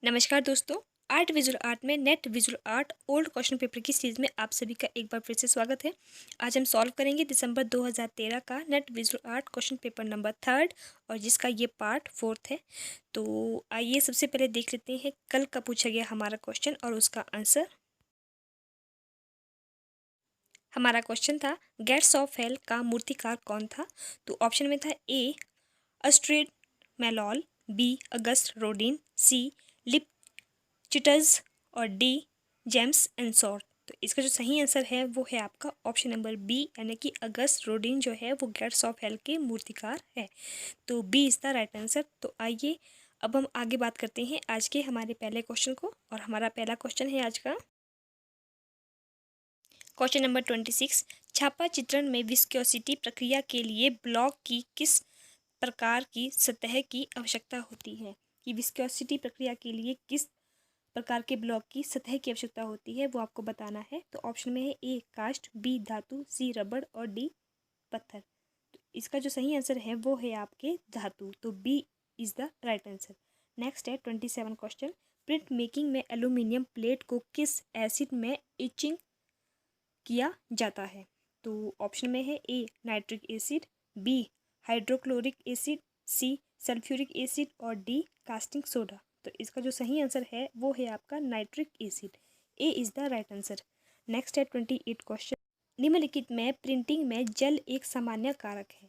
नमस्कार दोस्तों। Art visual art में net visual art old question paper की सीरीज में आप सभी का एक बार फिर से स्वागत है। आज हम सॉल्व करेंगे दिसंबर 2013 का net visual art question paper number 3 और जिसका ये पार्ट 4 है। तो आइए सबसे पहले देख लेते हैं कल का पूछा गया हमारा क्वेश्चन और उसका आंसर। हमारा क्वेश्चन था गेट्स ऑफ हेल का मूर्तिकार कौन था। तो ऑप्शन में था ए अस्ट्रेड मेलॉल, बी अगस्ट रोडिन, सी लिप चिटर्स और डी जेम्स एंड सॉर्ट। तो इसका जो सही आंसर है वो है आपका ऑप्शन नंबर बी, यानी कि अगस्ट रोडिन जो है वो गेट्स ऑफ हेल के मूर्तिकार है। तो B is the right answer. तो आइए अब हम आगे बात करते हैं आज के हमारे पहले क्वेश्चन को, और हमारा पहला क्वेश्चन है आज का क्वेश्चन नंबर 26। छापा चित्रण में विस्कोसिटी प्रक्रिया के लिए ब्लॉक की किस प्रकार की सतह की आवश्यकता होती है। कि विस्कोसिटी प्रक्रिया के लिए किस प्रकार के ब्लॉक की सतह की आवश्यकता होती है वो आपको बताना है। तो ऑप्शन में है ए कास्ट, बी धातु, सी रबड़ और डी पत्थर। तो इसका जो सही आंसर है वो है आपके धातु। तो B is the right answer. Next है 27 क्वेश्चन। प्रिंट मेकिंग में एल्यूमिनियम प्लेट को किस एसिड में इचिंग किया जाता है। तो ऑप्शन में है A nitric acid, B hydrochloric acid, C sulphuric acid और डी कास्टिंग सोडा। तो इसका जो सही आंसर है वो है आपका nitric acid. A is the right answer. Next है 28 क्वेश्चन। निम्नलिखित में प्रिंटिंग में जल एक सामान्य कारक है।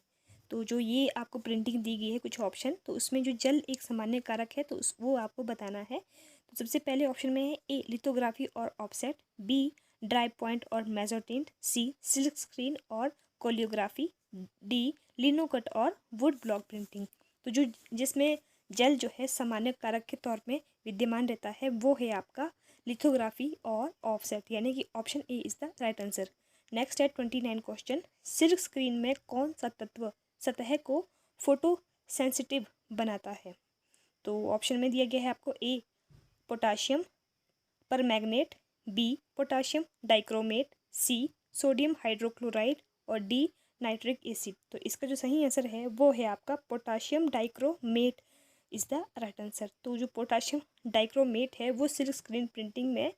तो जो ये आपको प्रिंटिंग दी गई है कुछ ऑप्शन, तो उसमें जो जल एक सामान्य कारक है तो वो आपको बताना है। तो सबसे पहले ऑप्शन में है ए लिथोग्राफी और ऑफसेट, बी ड्राई पॉइंट और मेजोटिंट, सी सिल्क स्क्रीन और कोलियोग्राफी, डी लिनोकट और वुड ब्लॉक प्रिंटिंग। तो जो जिसमें जल जो है सामान्य कारक के तौर में विद्यमान रहता है वो है आपका लिथोग्राफी और ऑफसेट, यानी कि option A is the right answer. Next है 29 क्वेश्चन। सिल्क स्क्रीन में कौन सा तत्व सतह को फोटो सेंसिटिव बनाता है। तो ऑप्शन में दिया गया है आपको A potassium permanganate, B potassium dichromate, C sodium hydrochloride और डी नाइट्रिक एसिड। तो इसका जो सही आंसर है वो है आपका potassium dichromate is the right answer. तो जो पोटाशियम डाइक्रोमेट है वो सिल्क स्क्रीन प्रिंटिंग में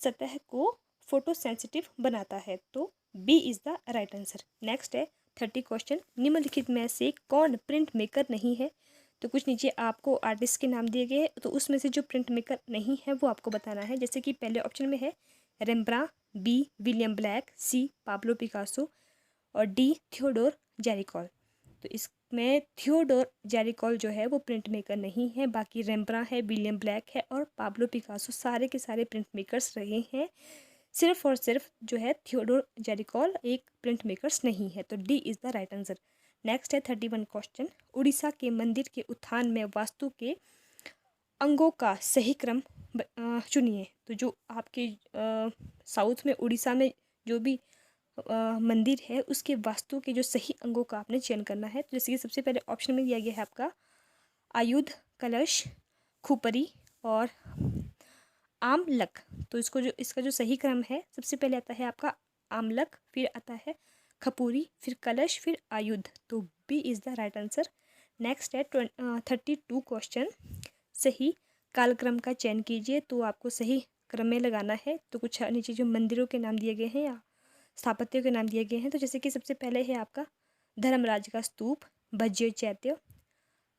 सतह को फोटो सेंसिटिव बनाता है। तो B is the right answer. Next है 30 क्वेश्चन। निम्नलिखित में से कौन प्रिंट मेकर नहीं है। तो कुछ नीचे आपको आर्टिस्ट के नाम दिए गए हैं, तो उसमें से जो प्रिंट मेकर नहीं है वो आपको बताना है। जैसे कि पहले ऑप्शन में है रेम्ब्रा, बी विलियम ब्लैक, सी पाब्लो पिकासो और डी थियोडोर जेरिकॉल। तो इसमें थियोडोर जेरिकॉल जो है वो प्रिंट मेकर नहीं है, बाकी रेम्ब्रा है, विलियम ब्लैक है और पाब्लो पिकासो सारे के सारे प्रिंट मेकर्स रहे हैं। सिर्फ और सिर्फ जो है थियोडोर जेरिकॉल एक प्रिंट मेकर्स नहीं है। तो D is the right answer. Next है 31 क्वेश्चन। उड़ीसा के मंदिर के उत्थान में वास्तु के अंगों का सही क्रम चुनिए। तो जो आपके साउथ में उड़ीसा में जो भी मंदिर है उसके वास्तु के जो सही अंगों का आपने चयन करना है। तो जैसे कि सबसे पहले ऑप्शन में दिया गया है आपका आयुध, कलश, खुपरी और आमलक। तो इसका जो सही क्रम है, सबसे पहले आता है आपका आमलक, फिर आता है खपूरी, फिर कलश, फिर आयुध। तो B is the right answer. Next है 32 क्वेश्चन। सही कालक्रम का चयन कीजिए। तो आपको सही क्रम में लगाना है। तो कुछ नीचे जो मंदिरों के नाम दिए गए हैं या स्थापत्यों के नाम दिए गए हैं, तो जैसे कि सबसे पहले है आपका धर्मराज का स्तूप, भज्य चैत्य,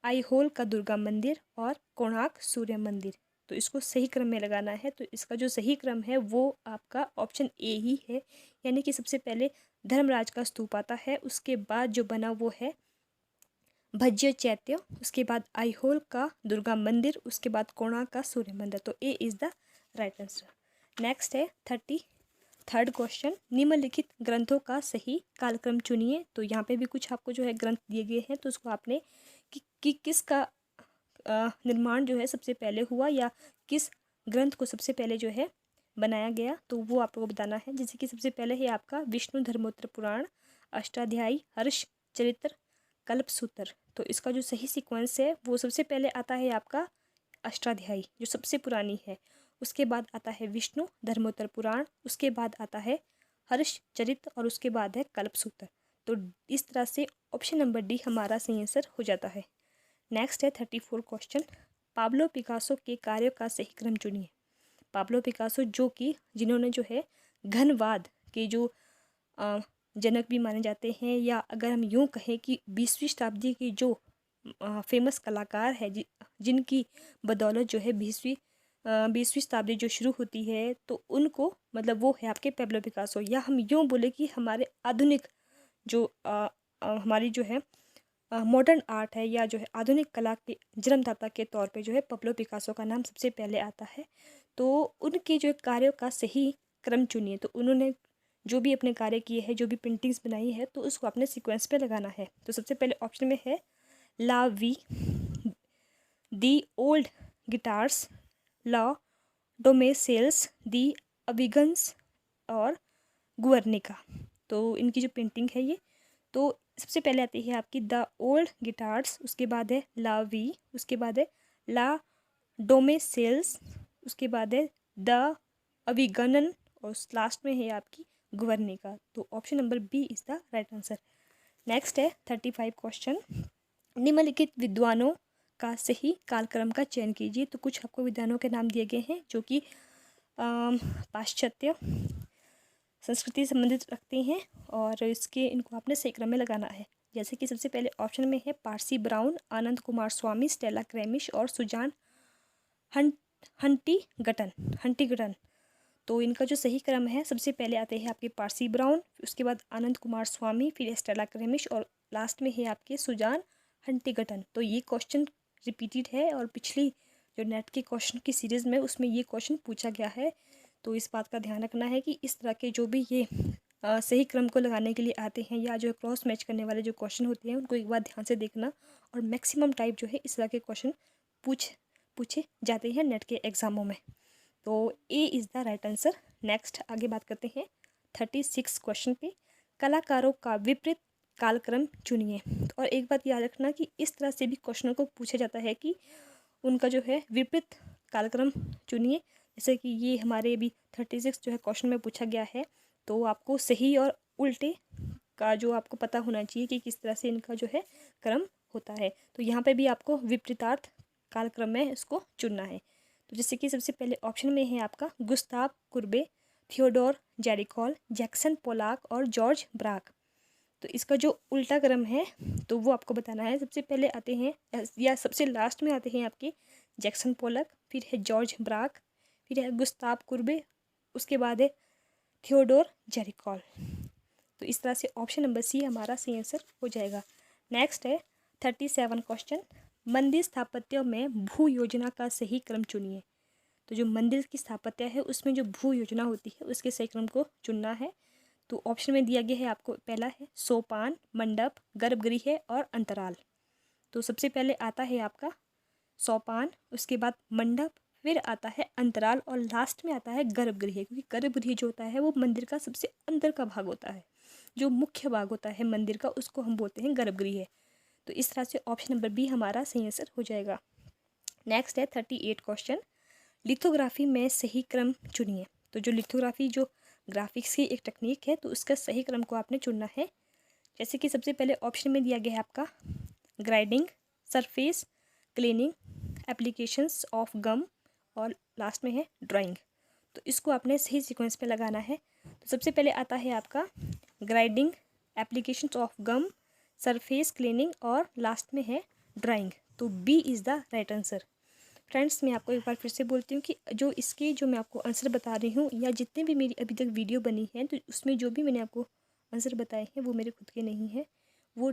आईहोल का दुर्गा मंदिर और कोणार्क सूर्य मंदिर। तो इसको सही क्रम में लगाना है। तो इसका जो सही क्रम है वो आपका ऑप्शन ए ही है, यानी कि सबसे पहले धर्मराज का स्तूप आता है, उसके बाद जो बना वो है भज्य चैत्य, उसके बाद आईहोल का दुर्गा मंदिर, उसके बाद कोणार्क का सूर्य मंदिर। तो ए is the right answer. Next है 33rd क्वेश्चन। निम्नलिखित ग्रंथों का सही कालक्रम चुनिए। तो यहाँ पे भी कुछ आपको जो है ग्रंथ दिए गए हैं, तो उसको आपने कि किसका निर्माण जो है सबसे पहले हुआ या किस ग्रंथ को सबसे पहले जो है बनाया गया, तो वो आपको बताना है। जैसे कि सबसे पहले है आपका विष्णु धर्मोत्तर पुराण, अष्टाध्यायी, हर्ष चरित्र, कल्पसूत्र। तो इसका जो सही सीक्वेंस है वो सबसे पहले आता है आपका अष्टाध्यायी जो सबसे पुरानी है, उसके बाद आता है विष्णु धर्मोत्तर पुराण, उसके बाद आता है हर्ष चरित्र और उसके बाद है कल्पसूत्र। तो इस तरह से ऑप्शन नंबर डी हमारा सही आंसर हो जाता है। नेक्स्ट है 34 क्वेश्चन। पाब्लो पिकासो के कार्यों का सही क्रम चुनिए। पाब्लो पिकासो जिन्होंने जो है घनवाद के जो जनक भी माने जाते हैं, या अगर हम यूँ कहें कि 20वीं शताब्दी के जो फेमस कलाकार है जिनकी बदौलत जो है 20वीं शताब्दी जो शुरू होती है, तो उनको मतलब वो है आपके पाब्लो पिकासो। या हम यूँ बोले कि हमारे आधुनिक जो हमारी जो है मॉडर्न आर्ट है, या जो है आधुनिक कला के जन्मदाता के तौर पे जो है पाब्लो पिकासो का नाम सबसे पहले आता है। तो उनके जो कार्यों का सही क्रम चुनिए। तो उन्होंने जो भी अपने कार्य किए हैं, जो भी पेंटिंग्स बनाई है, तो उसको अपने सीक्वेंस पे लगाना है। तो सबसे पहले ऑप्शन में है ला वी, दी ओल्ड गिटार्स, ला डोमेसेल्स, दी अविगन्स और गुअर्निका। तो इनकी जो पेंटिंग है ये, तो सबसे पहले आती है आपकी द ओल्ड गिटार्स, उसके बाद है ला वी, उसके बाद है ला डोमेसेल्स, उसके बाद है द अविगनन, और लास्ट में है आपकी गुअर्निका। तो option number B is the right answer. Next है 35 क्वेश्चन। निम्नलिखित विद्वानों का सही कालक्रम का चयन कीजिए। तो कुछ आपको विद्वानों के नाम दिए गए हैं जो कि पाश्चात्य संस्कृति संबंधित रखते हैं, और इनको आपने सही क्रम में लगाना है। जैसे कि सबसे पहले ऑप्शन में है पारसी ब्राउन, आनंद कुमार स्वामी, स्टेला क्रेमिश और सुजान हंटिगटन। तो इनका जो सही क्रम है, सबसे पहले आते हैं आपके पारसी ब्राउन, उसके बाद आनंद कुमार स्वामी, फिर स्टेला क्रेमिश और लास्ट में है आपके सुजान हंटिगटन। तो ये क्वेश्चन रिपीटेड है, और पिछली जो नेट के क्वेश्चन की सीरीज़ में उसमें ये क्वेश्चन पूछा गया है। तो इस बात का ध्यान रखना है कि इस तरह के जो भी ये सही क्रम को लगाने के लिए आते हैं, या जो क्रॉस मैच करने वाले जो क्वेश्चन होते हैं, उनको एक बार ध्यान से देखना। और मैक्सिमम टाइप जो है इस तरह के क्वेश्चन पूछे जाते हैं नेट के एग्जामों में। तो ए is the right answer. Next आगे बात करते हैं 36 क्वेश्चन पे। कलाकारों का विपरीत कालक्रम चुनिए। और एक बात याद रखना कि इस तरह से भी क्वेश्चनों को पूछा जाता है कि उनका जो है विपरीत कालक्रम चुनिए। जैसे कि ये हमारे अभी 36 जो है क्वेश्चन में पूछा गया है, तो आपको सही और उल्टे का जो आपको पता होना चाहिए कि किस तरह से इनका जो है क्रम होता है। तो यहाँ पे भी आपको विपरीतार्थ कालक्रम में इसको चुनना है। तो जैसे कि सबसे पहले ऑप्शन में है आपका गुस्ताव कुर्बे, थियोडोर जेरिकॉल, जैक्सन पोलाक और जॉर्ज ब्राक। तो इसका जो उल्टा क्रम है तो वो आपको बताना है। सबसे पहले आते हैं, या सबसे लास्ट में आते हैं आपके जैक्सन पोलक, फिर है जॉर्ज ब्राक, फिर है गुस्ताव कुर्बे, उसके बाद है थियोडोर जेरिकॉल। तो इस तरह से ऑप्शन नंबर सी हमारा सही आंसर हो जाएगा। नेक्स्ट है 37 क्वेश्चन। मंदिर स्थापत्य में भू योजना का सही क्रम चुनिए। तो जो मंदिर की स्थापत्य है उसमें जो भू योजना होती है उसके सही क्रम को चुनना है। तो ऑप्शन में दिया गया है आपको, पहला है सोपान, मंडप, गर्भगृह और अंतराल। तो सबसे पहले आता है आपका सोपान, उसके बाद मंडप, फिर आता है अंतराल और लास्ट में आता है गर्भगृह। क्योंकि गर्भगृह जो होता है वो मंदिर का सबसे अंदर का भाग होता है, जो मुख्य भाग होता है मंदिर का, उसको हम बोलते हैं गर्भगृह। तो इस तरह से ऑप्शन नंबर बी हमारा सही आंसर हो जाएगा। नेक्स्ट है 38 क्वेश्चन। लिथोग्राफी में सही क्रम चुनिए। तो जो लिथोग्राफी जो ग्राफिक्स की एक टेक्निक है, तो उसका सही क्रम को आपने चुनना है। जैसे कि सबसे पहले ऑप्शन में दिया गया है आपका grinding, surface cleaning, applications of gum और लास्ट में है ड्राइंग। तो इसको आपने सही सीक्वेंस पे लगाना है। तो सबसे पहले आता है आपका grinding, applications of gum, surface cleaning और लास्ट में है ड्राइंग। तो B is the right answer. Friends, मैं आपको एक बार फिर से बोलती हूँ कि जो मैं आपको आंसर बता रही हूँ, या जितने भी मेरी अभी तक वीडियो बनी है, तो उसमें जो भी मैंने आपको आंसर बताए हैं वो मेरे खुद के नहीं हैं, वो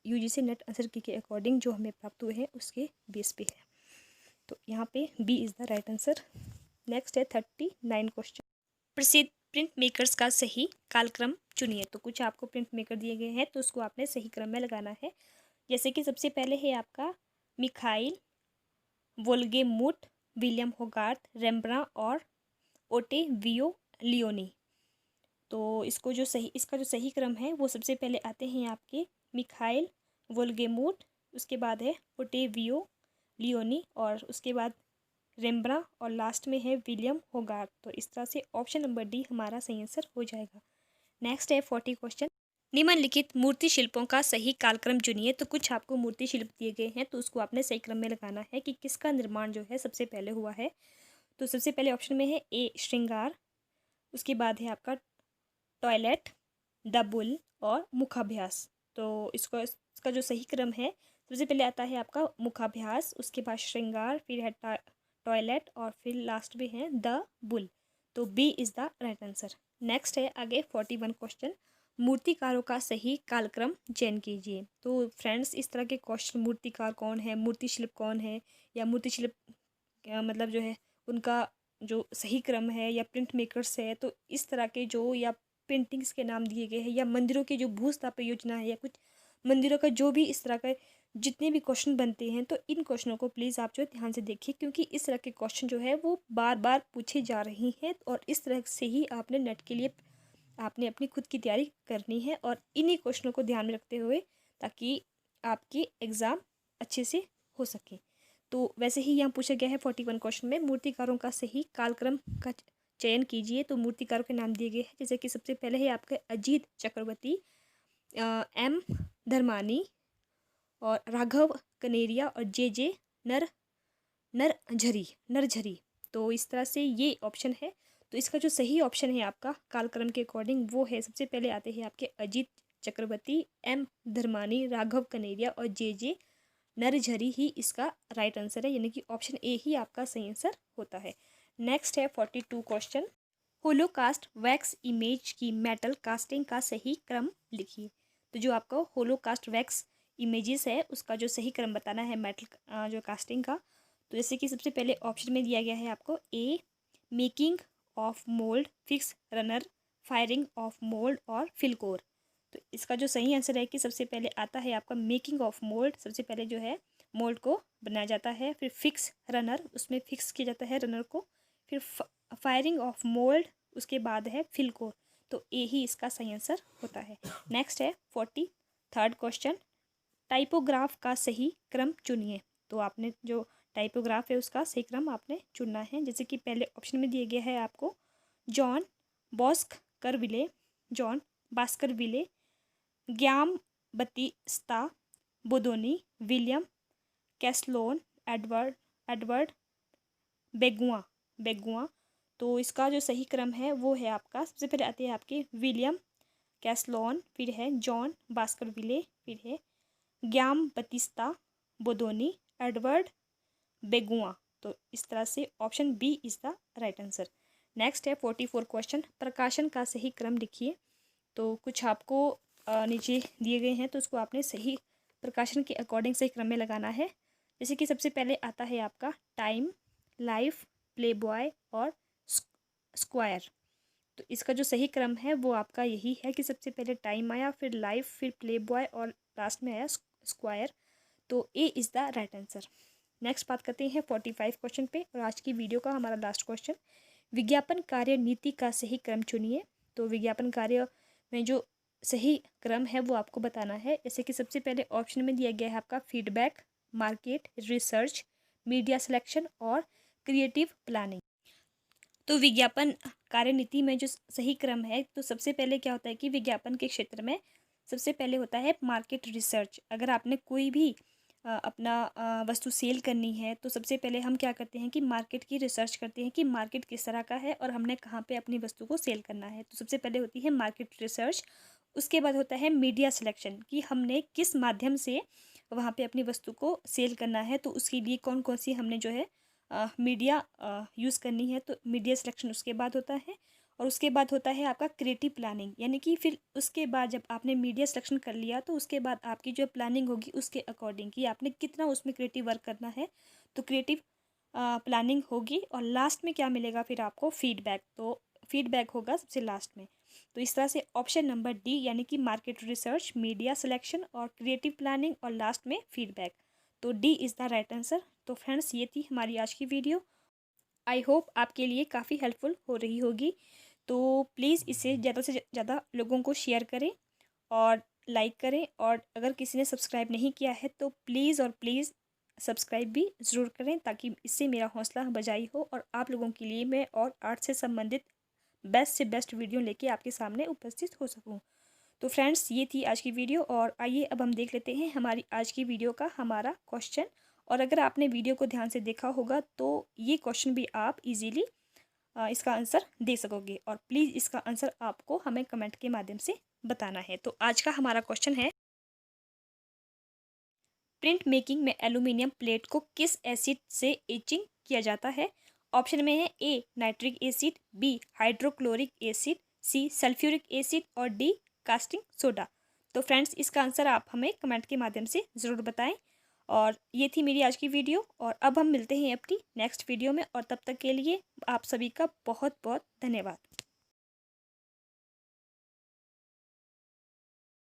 यूजीसी नेट आंसर की के अकॉर्डिंग जो हमें प्राप्त हुए हैं उसके बेस पे है। तो यहाँ पे B is the right answer. Next है 39 क्वेश्चन। प्रसिद्ध प्रिंट मेकर्स का सही कालक्रम चुनिए। तो कुछ आपको प्रिंट मेकर दिए गए हैं, तो उसको आपने सही क्रम में लगाना है। जैसे कि सबसे पहले है आपका मिखाइल वोल्गेमुथ, विलियम होगार्थ, रेम्ब्रांट और ओटेवियो लियोनी। तो इसका जो सही क्रम है वो सबसे पहले आते हैं आपके मिखाइल वोल्गेमुथ, उसके बाद है ओटेवियो लियोनी और उसके बाद रेम्ब्रांट और लास्ट में है विलियम होगार्थ। तो इस तरह से ऑप्शन नंबर डी हमारा सही आंसर हो जाएगा। नेक्स्ट है 40 क्वेश्चन। निम्नलिखित मूर्ति शिल्पों का सही कालक्रम चुनिए। तो कुछ आपको मूर्ति शिल्प दिए गए हैं, तो उसको आपने सही क्रम में लगाना है कि किसका निर्माण जो है सबसे पहले हुआ है। तो सबसे पहले ऑप्शन में है ए श्रृंगार, उसके बाद है आपका टॉयलेट, द बुल और मुखाभ्यास। तो इसका जो सही क्रम है, सबसे पहले आता है आपका मुखाभ्यास, उसके बाद श्रृंगार, फिर है टॉयलेट और फिर लास्ट में है द बुल। तो B is the right answer. Next है आगे 41 क्वेश्चन, मूर्तिकारों का सही कालक्रम चयन कीजिए। तो फ्रेंड्स, इस तरह के क्वेश्चन, मूर्तिकार कौन है, मूर्ति शिल्प कौन है, या मूर्ति शिल्प मतलब जो है उनका जो सही क्रम है, या प्रिंट मेकर्स है, तो इस तरह के जो या पेंटिंग्स के नाम दिए गए हैं, या मंदिरों के जो भूस्थापन योजना है, या कुछ मंदिरों का जो भी इस तरह का जितने भी क्वेश्चन बनते हैं, तो इन क्वेश्चनों को प्लीज़ आप जो ध्यान से देखिए, क्योंकि इस तरह के क्वेश्चन जो है वो बार बार पूछे जा रही हैं, और इस तरह से ही आपने नेट के लिए आपने अपनी खुद की तैयारी करनी है, और इन्हीं क्वेश्चनों को ध्यान में रखते हुए, ताकि आपकी एग्ज़ाम अच्छे से हो सके। तो वैसे ही यहाँ पूछा गया है 41 क्वेश्चन में, मूर्तिकारों का सही कालक्रम का चयन कीजिए। तो मूर्तिकारों के नाम दिए गए हैं, जैसे कि सबसे पहले है आपके अजीत चक्रवर्ती, एम धर्मानी और राघव कनेरिया और जे नर नरझरी। तो इस तरह से ये ऑप्शन है। तो इसका जो सही ऑप्शन है आपका कालक्रम के अकॉर्डिंग, वो है सबसे पहले आते हैं आपके अजीत चक्रवर्ती, एम धर्मानी, राघव कनेरिया और जे नरझरी ही इसका राइट आंसर है, यानी कि ऑप्शन ए ही आपका सही आंसर होता है। नेक्स्ट है 42 क्वेश्चन, होलोकास्ट वैक्स इमेज की मेटल कास्टिंग का सही क्रम लिखिए। तो जो आपका होलोकास्ट वैक्स इमेजेस है, उसका जो सही क्रम बताना है मेटल जो कास्टिंग का। तो जैसे कि सबसे पहले ऑप्शन में दिया गया है आपको A making of mould, fix runner, firing of mould और फिलकोर। तो इसका जो सही आंसर है कि सबसे पहले आता है आपका मेकिंग ऑफ मोल्ड, सबसे पहले जो है मोल्ड को बनाया जाता है, फिर फिक्स रनर, उसमें फिक्स किया जाता है रनर को, फिर फायरिंग ऑफ मोल्ड, उसके बाद है फिलकोर। तो ए ही इसका सही आंसर होता है। नेक्स्ट है 43rd क्वेश्चन, टाइपोग्राफ का सही क्रम चुनिए। तो आपने जो टाइपोग्राफ है उसका सही क्रम आपने चुनना है। जैसे कि पहले ऑप्शन में दिया गया है आपको John Baskerville, John Baskerville, Giambattista Bodoni, William Caslon, Edward बेगुआ। तो इसका जो सही क्रम है वो है आपका, सबसे पहले आते हैं आपके विलियम कैसलोन, फिर है जॉन बास्करविले, फिर है ग्याम बतिस्ता बोदोनी, एडवर्ड बेगुआ। तो इस तरह से option B is the right answer. Next है 44 क्वेश्चन, प्रकाशन का सही क्रम लिखिए। तो कुछ आपको नीचे दिए गए हैं, तो उसको आपने सही प्रकाशन के अकॉर्डिंग सही क्रम में लगाना है। जैसे कि सबसे पहले आता है आपका टाइम, लाइफ, प्ले बॉय और स्क्वायर। तो इसका जो सही क्रम है वो आपका यही है कि सबसे पहले टाइम आया, फिर लाइफ, फिर प्ले बॉय और लास्ट में आया स्क्वायर। तो ए is the right answer. Next बात करते हैं 45 क्वेश्चन पे, और आज की वीडियो का हमारा लास्ट क्वेश्चन, विज्ञापन कार्य नीति का सही क्रम चुनिए। तो विज्ञापन कार्य में जो सही क्रम है वो आपको बताना है। जैसे कि सबसे पहले ऑप्शन में दिया गया है आपका feedback, market research, media selection और क्रिएटिव प्लानिंग। तो विज्ञापन कार्यनीति में जो सही क्रम है, तो सबसे पहले क्या होता है कि विज्ञापन के क्षेत्र में सबसे पहले होता है मार्केट रिसर्च। अगर आपने कोई भी अपना वस्तु सेल करनी है, तो सबसे पहले हम क्या करते हैं कि मार्केट की रिसर्च करते हैं कि मार्केट किस तरह का है और हमने कहाँ पे अपनी वस्तु को सेल करना है। तो सबसे पहले होती है मार्केट रिसर्च। उसके बाद होता है मीडिया सिलेक्शन, कि हमने किस माध्यम से वहाँ पे अपनी वस्तु को सेल करना है, तो उसके लिए कौन कौन सी हमने जो है मीडिया यूज़ करनी है। तो मीडिया सिलेक्शन उसके बाद होता है। और उसके बाद होता है आपका क्रिएटिव प्लानिंग, यानी कि फिर उसके बाद जब आपने मीडिया सिलेक्शन कर लिया, तो उसके बाद आपकी जो प्लानिंग होगी उसके अकॉर्डिंग कि आपने कितना उसमें क्रिएटिव वर्क करना है, तो क्रिएटिव प्लानिंग होगी। और लास्ट में क्या मिलेगा फिर आपको, फीडबैक। तो फीडबैक होगा सबसे लास्ट में। तो इस तरह से ऑप्शन नंबर डी, यानी कि मार्केट रिसर्च, मीडिया सिलेक्शन और क्रिएटिव प्लानिंग और लास्ट में फीडबैक। तो D is the right answer. तो फ्रेंड्स, ये थी हमारी आज की वीडियो। आई होप आपके लिए काफ़ी हेल्पफुल हो रही होगी। तो प्लीज़ इसे ज़्यादा से ज़्यादा लोगों को शेयर करें और लाइक करें, और अगर किसी ने सब्सक्राइब नहीं किया है तो प्लीज़ और प्लीज़ सब्सक्राइब भी ज़रूर करें, ताकि इससे मेरा हौसला बजाई हो और आप लोगों के लिए मैं और आर्ट से संबंधित बेस्ट से बेस्ट वीडियो लेके आपके सामने उपस्थित हो सकूं। तो फ्रेंड्स ये थी आज की वीडियो और आइए अब हम देख लेते हैं हमारी आज की वीडियो का हमारा क्वेश्चन। और अगर आपने वीडियो को ध्यान से देखा होगा तो ये क्वेश्चन भी आप इजीली इसका आंसर दे सकोगे और प्लीज़ इसका आंसर आपको हमें कमेंट के माध्यम से बताना है। तो आज का हमारा क्वेश्चन है, प्रिंट मेकिंग में एल्यूमिनियम प्लेट को किस एसिड से एचिंग किया जाता है? ऑप्शन में है A nitric acid, B hydrochloric acid, C sulphuric acid और डी कास्टिंग सोडा। तो फ्रेंड्स इसका आंसर आप हमें कमेंट के माध्यम से ज़रूर बताएं। और ये थी मेरी आज की वीडियो और अब हम मिलते हैं अपनी नेक्स्ट वीडियो में और तब तक के लिए आप सभी का बहुत बहुत धन्यवाद।